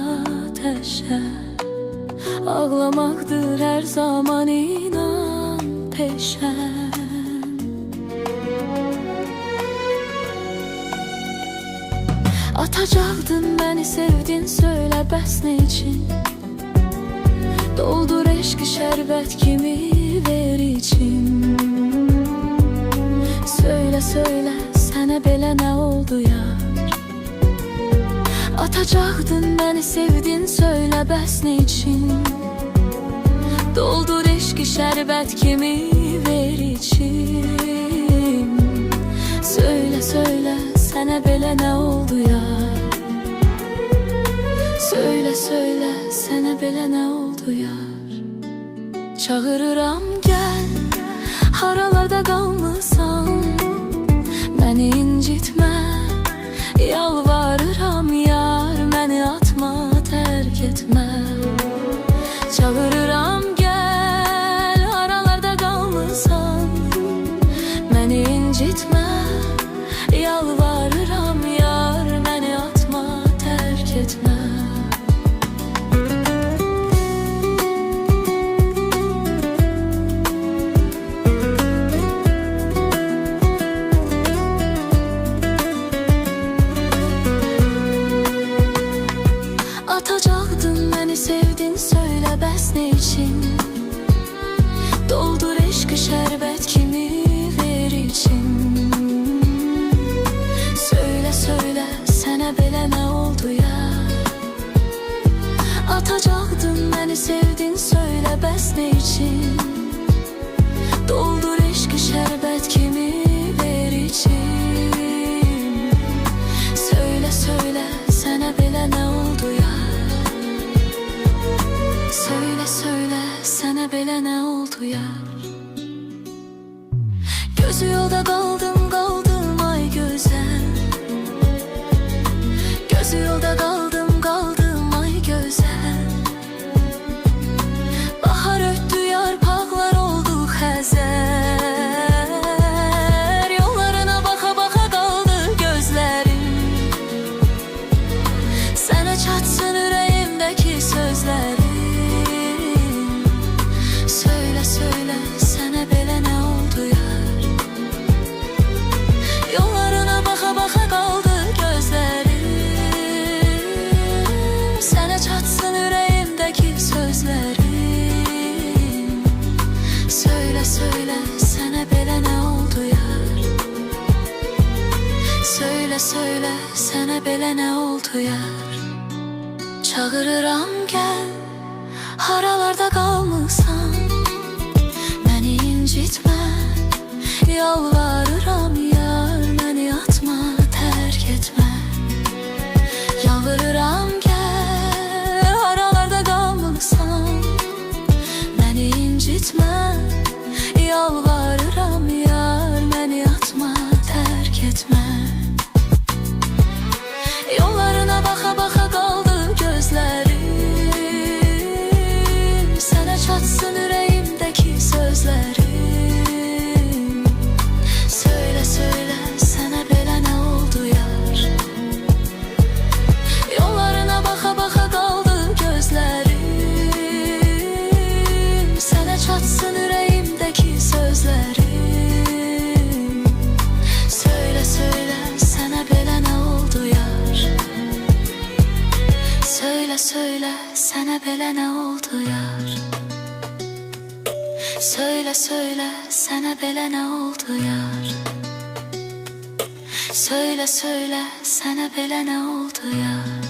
ateşe. Ağlamaqdır hər zaman inan peşən. Atacaqdın məni sevdin, söylə bəs nə için? Doldur eşqi şərbət kimi ver içim. Söylə, söylə, sənə belə nə oldu yar? Atacaqdın məni sevdin, söylə bəs nə için? Doldur eşqi şərbət kimi ver içim. Söylə, söylə, sənə belə nə oldu yar? Söylə, söylə, sənə belə nə oldu yar? Çağırıram gəl, haralarda qalmısan? Məni incitmə, yalvarıram yar, məni atma, tərk etmə. Çağırıram gəl, haralarda qalmısan? Məni incitmə, yalvarıram yar, məni atma, tərk etmə. Atacaqdın məni sevdin, söylə bəs nə için? Doldur eşqi şərbət kimi ver içim. Söylə, söylə, sənə belə nə oldu yar? Atacaqdın məni sevdin, söylə bəs nə için? Doldur eşqi şərbət kimi ver içim. Söylə, söylə, sənə belə nə oldu yar? Söylə, söylə, sənə belə nə oldu yar? Gözü yolda qaldım, qaldım ay gözəl. Gözü yolda qaldım, qaldım ay gözəl. Bahar ötdü, yarpaqlar oldu xəzər. Yollarına baxa baxa qaldı gözlərim. Sənə çatsın ürəyimdəki sözlərim. Söylə, söylə, sənə belə nə oldu yar? Yollarına baxa baxa qaldı gözlərim. Sənə çatsın ürəyimdəki sözlərim. Söylə, söylə, sənə belə nə oldu yar? Söylə, söylə, sənə belə nə oldu yar? Çağırıram gəl, haralarda qalmısan? Məni incitmə, yalvarıram yar, məni atma, tərk etmə. Yalvarıram gəl, haralarda qalmısan? Məni incitmə, yalvarıram yar, məni atma, tərk etmə. Yollarına baxa baxa qaldı gözlərim. Sənə çatsın ürəyimdəki sözlərim. Söylə, söylə, sənə belə nə oldu yar? Yollarına baxa baxa qaldı gözlərim. Sənə çatsın ürəyimdəki sözlərim. Söylə, söylə, sənə belə nə oldu yar? Söylə, söylə, sənə belə nə oldu yar? Söylə, söylə, sənə belə nə oldu yar? Söylə, söylə, sənə belə nə oldu yar?